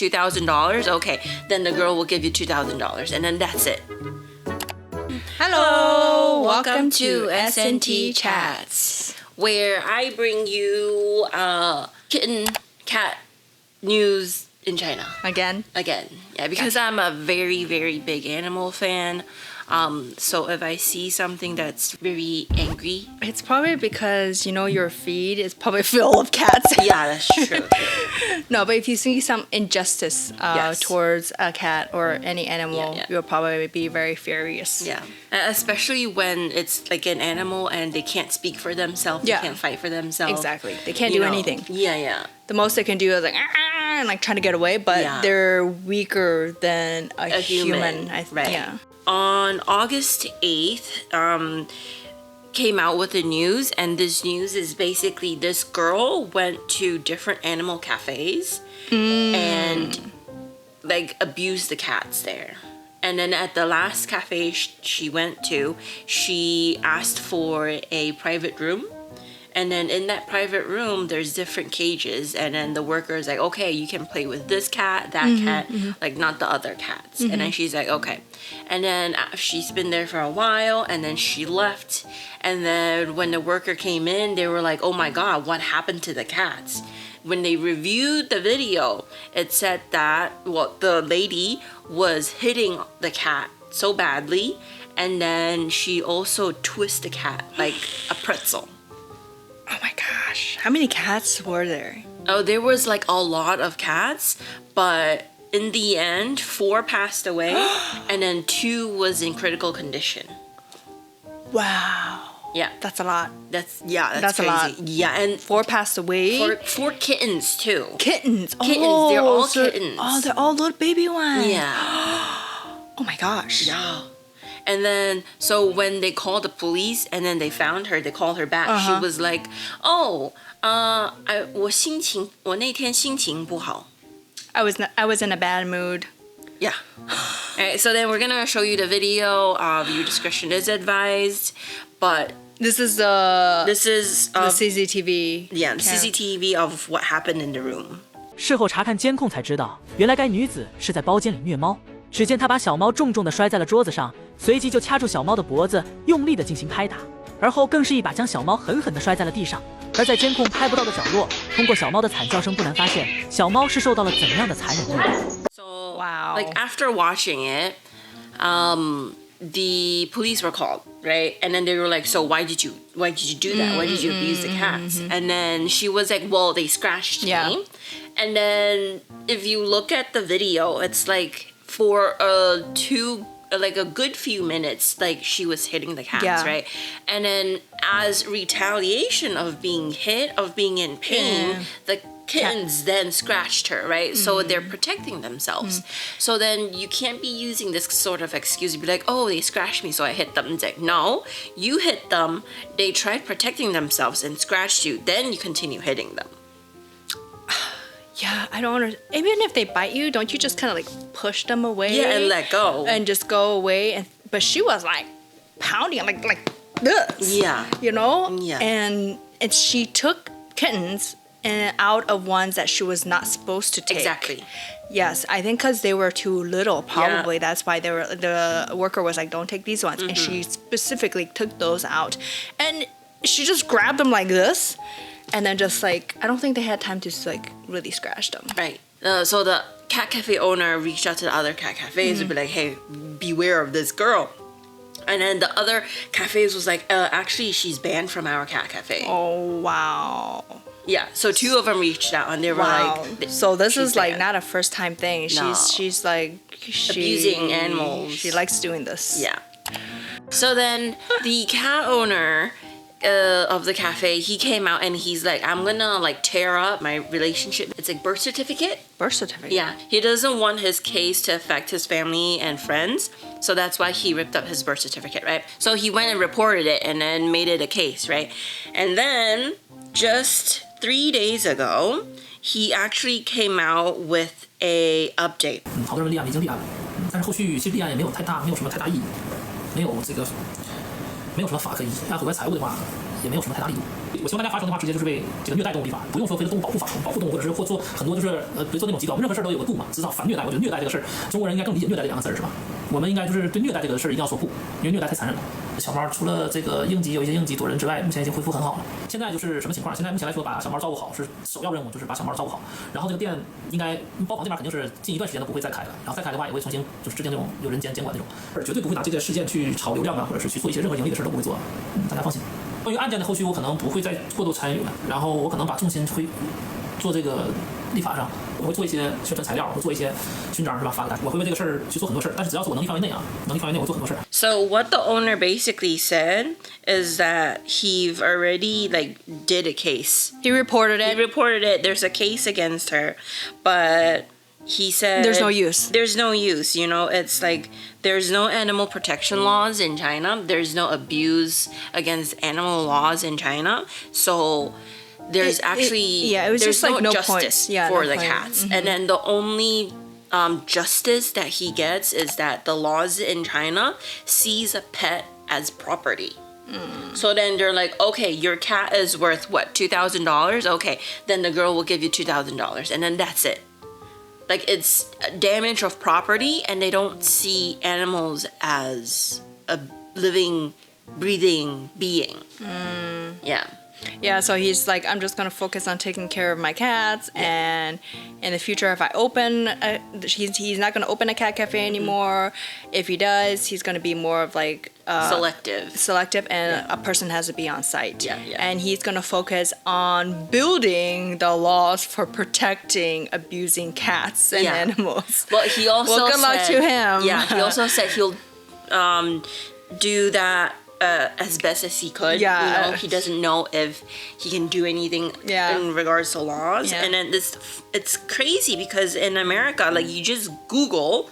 $2,000. Okay, then the girl will give you $2,000, and then that's it. Hello, welcome to SNT Chats, where I bring you kitten, cat news in China. Again? Yeah, because I'm a very, very big animal fan. So if I see something that's very angry, It's probably because, your feed is probably full of cats. yeah, that's true. No, but if you see some injustice Yes. towards a cat or any animal, Yeah. you'll probably be very furious. Yeah, especially when it's like an animal and they can't speak for themselves, Yeah. they can't fight for themselves. Exactly. They can't do anything. Yeah. The most they can do is like, and like trying to get away, but Yeah. they're weaker than a human. Right. Yeah. On August 8th, came out with the news, and this news is basically this girl went to different animal cafes and like abused the cats there. And then at the last cafe she went to, she asked for a private room. And then in that private room, there's different cages. And then the worker is like, okay, you can play with this cat, that cat, like not the other cats. And then she's like, okay. And then she's been there for a while, and then she left. And then when the worker came in, they were like, oh my God, what happened to the cats? When they reviewed the video, it said that, the lady was hitting the cat so badly. And then she also twisted the cat like a pretzel. Oh my gosh. How many cats were there? Oh, there was like a lot of cats, but in the end, 4 passed away, and then 2 was in critical condition. Wow. Yeah, That's a lot. that's That's a crazy. lot. Yeah, and 4 passed away. 4 kittens too. Kittens. Kittens, they're all so- kittens. Oh, they're all little baby ones. Yeah, Oh my gosh. yeah. And then, so when they called the police and then they found her, they called her back. She was like, "Oh, 我那天心情不好." I was in a bad mood. Yeah. Alright, so then we're gonna show you the video of your discretion is advised, but This is the CCTV. yeah, CCTV of what happened in the room. 事后查看监控才知道，原来该女子是在包间里虐猫。只见她把小猫重重地摔在了桌子上，随即就掐住小猫的脖子，用力地进行拍打，而后更是一把将小猫狠狠地摔在了地上。而在监控拍不到的角落，通过小猫的惨叫声，不难发现小猫是受到了怎样的残忍虐待。So, Wow. like after watching it, the police were called, right? And then they were like, "So why did you do that? Why did you abuse the cats?" And then she was like, "Well, they scratched me." And then if you look at the video, it's like for a good few minutes, like she was hitting the cats, Yeah. right? And then as retaliation of being hit, of being in pain, the kittens then scratched her, right? So they're protecting themselves. So then you can't be using this sort of excuse. You'd be like, oh, they scratched me, so I hit them. It's like, no, you hit them. They tried protecting themselves and scratched you. Then you continue hitting them. Yeah, I don't understand. Even if they bite you, don't you just kind of like push them away? Yeah, and let go. And just go away. But she was like pounding like this. Yeah. Yeah. Yeah. And she took kittens out of ones that she was not supposed to take. Exactly. Yes, I think because they were too little, probably. That's why the worker was like, don't take these ones. And she specifically took those out. And she just grabbed them like this. And then just like, I don't think they had time to like really scratch them. Right. So the cat cafe owner reached out to the other cat cafes to be like, hey, beware of this girl. And then the other cafes was like, actually, she's banned from our cat cafe. Oh, wow. Yeah, so 2 of them reached out and they were Wow. like... So this she's is like banned. not a first time thing. No. She's like... Abusing animals. She likes doing this. Yeah. So then the cat owner of the cafe, he came out and he's like, I'm gonna like tear up my relationship. It's like birth certificate. Birth certificate. Yeah, he doesn't want his case to affect his family and friends, so that's why he ripped up his birth certificate, right? So he went and reported it and then made it a case, right? And then just 3 days ago, he actually came out with a update. 好多人立案已经立案了，但是后续其实立案也没有什么太大意义，没有这个没有什么法可依。按有关财务的话，也没有什么太大力度。我希望大家发声的话，直接就是为这个虐待动物立法，不用说非得动物保护法，保护动物或做很多就是别做那种极端，任何事儿都有个度嘛，至少反虐待。我觉得虐待这个事儿，中国人应该更理解虐待这两个字儿是吧？我们应该就是对虐待这个事儿一定要说不，因为虐待太残忍了。小猫除了这个应急有一些应急躲人之外，目前已经恢复很好了。现在就是什么情况？现在目前来说，把小猫照顾好是首要任务，就是把小猫照顾好。然后这个店应该包房这边肯定是近一段时间都不会再开了，然后再开的话也会重新就是制定那种有人监管那种，绝对不会拿这个事件去炒流量啊，或者是去做一些任何盈利的事都不会做，大家放心。关于案件的后续，我可能不会再过度参与了，然后我可能把重心会做这个立法上，我会做一些宣传材料，我会做一一些勋章是吧？发给大家，我会为这个事儿去做很多事儿，但是只要是我能力范围内啊，能力范围内我做很多事儿。So what the owner basically said is that he already like did a case. He reported it. He reported it. There's a case against her, but he said There's no use. There's no use. You know, it's like there's no animal protection laws in China. There's no abuse against animal laws in China. So there's it was there's just like no justice point. for No the point. cats, and then the only justice that he gets is that the laws in China sees a pet as property. So then they're like, okay, your cat is worth what, $2,000? Okay, then the girl will give you $2,000, and then that's it. Like, it's damage of property, and they don't see animals as a living, breathing being. Yeah. Yeah, so he's like, I'm just gonna focus on taking care of my cats, and in the future, if I open, he's not gonna open a cat cafe anymore. If he does, he's gonna be more of like selective, and a person has to be on site. Yeah. And he's gonna focus on building the laws for protecting abusing cats and animals. Well, he also well, good luck to him. Yeah, he also said he'll do that as best as he could. Yeah. You know, he doesn't know if he can do anything in regards to laws. Yeah. And then it's crazy because in America, like, you just Google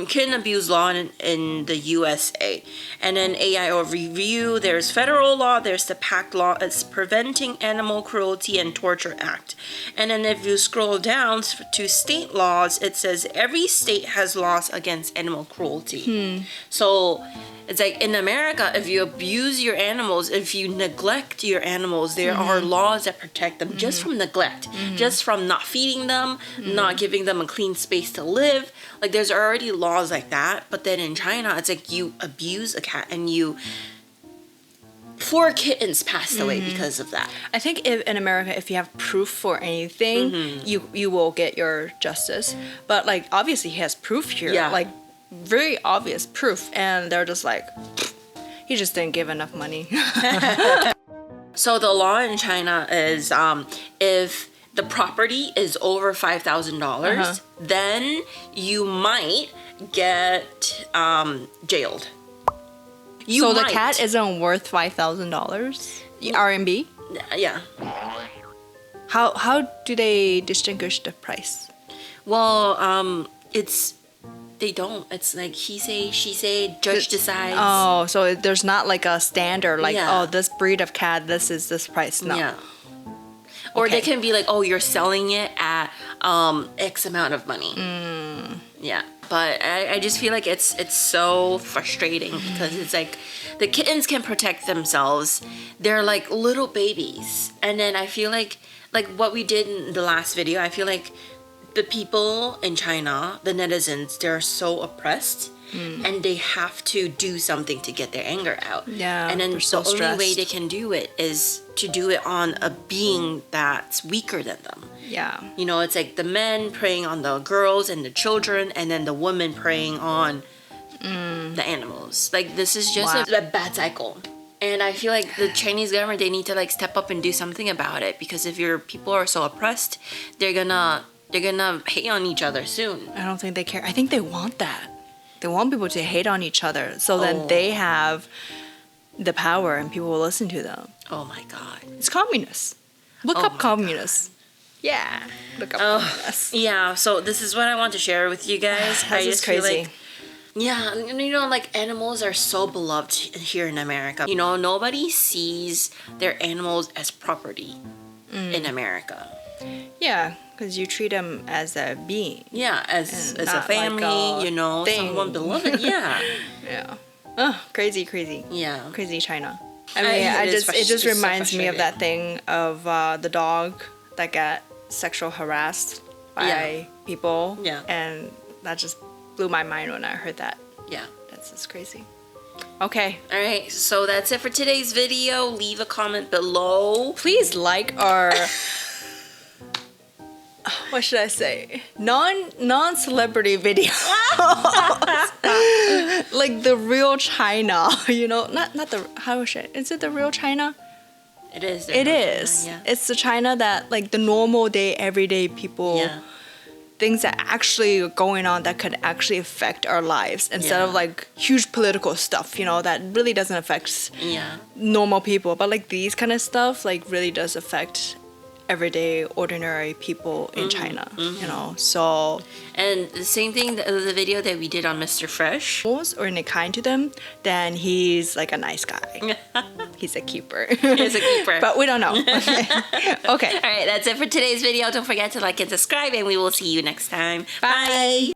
kitten abuse law in the USA. And then AIO review, there's federal law, there's the PACT law, it's Preventing Animal Cruelty and Torture Act. And then if you scroll down to state laws, it says every state has laws against animal cruelty. So it's like in America, if you abuse your animals, if you neglect your animals, there are laws that protect them just from neglect, just from not feeding them, not giving them a clean space to live. Like, there's already laws like that. But then in China, it's like you abuse a cat and 4 kittens passed away because of that. I think in America, if you have proof for anything, you will get your justice. But like, obviously he has proof here. Yeah. Like, very obvious proof, and they're just like, he just didn't give enough money. So the law in China is if the property is over $5,000, then you might get jailed. So the cat isn't worth $5,000 RMB? Yeah. How do they distinguish the price? Well, they don't. It's like he say, she say, judge decides. Oh, so there's not like a standard, like, oh, this breed of cat, this is this price. No. Yeah. Or they can be like, oh, you're selling it at X amount of money. Yeah. But I just feel like it's so frustrating because it's like the kittens can protect themselves. They're like little babies. And then I feel like what we did in the last video, I feel like the people in China, the netizens, they're so oppressed and they have to do something to get their anger out. Yeah, and then they're the so only way stressed. they can do it is to do it on a being that's weaker than them. Yeah. You know, it's like the men preying on the girls and the children, and then the women preying on the animals. Like, this is just a bad cycle. And I feel like the Chinese government, they need to like step up and do something about it, because if your people are so oppressed, they're gonna hate on each other soon. I don't think they care. I think they want that. They want people to hate on each other, so then they have the power and people will listen to them. Oh my God. It's communists. Look up communists. Yeah. Look up communists. Yeah, so this is what I want to share with you guys. This is crazy. Feel like, yeah, you know, like, animals are so beloved here in America. You know, nobody sees their animals as property in America. Yeah, because you treat them as a being. Yeah, as a not family, like a you know, thing. someone beloved. Yeah. Yeah. Crazy. Yeah. Crazy China. I mean, It is it just so reminds me of frustrating. that thing of the dog that got sexual harassed by people. Yeah. And that just blew my mind when I heard that. Yeah. That's just crazy. Okay. All right, so that's it for today's video. Leave a comment below. Please like our what should I say? Non-celebrity video. Like the real China, you know, not the how should is it the real China? It is. It is. Yeah. It's the China that like the normal day, everyday people, Yeah. things that actually are going on that could actually affect our lives instead Yeah. of like huge political stuff, you know, that really doesn't affect Yeah. normal people. But like these kind of stuff like really does affect everyday, ordinary people in China, you know. So And the same thing, the video that we did on Mr. Fresh. or kind to them, then he's like a nice guy. He's a keeper. He's a keeper. But we don't know. Okay. All right, that's it for today's video. Don't forget to like and subscribe, and we will see you next time. Bye.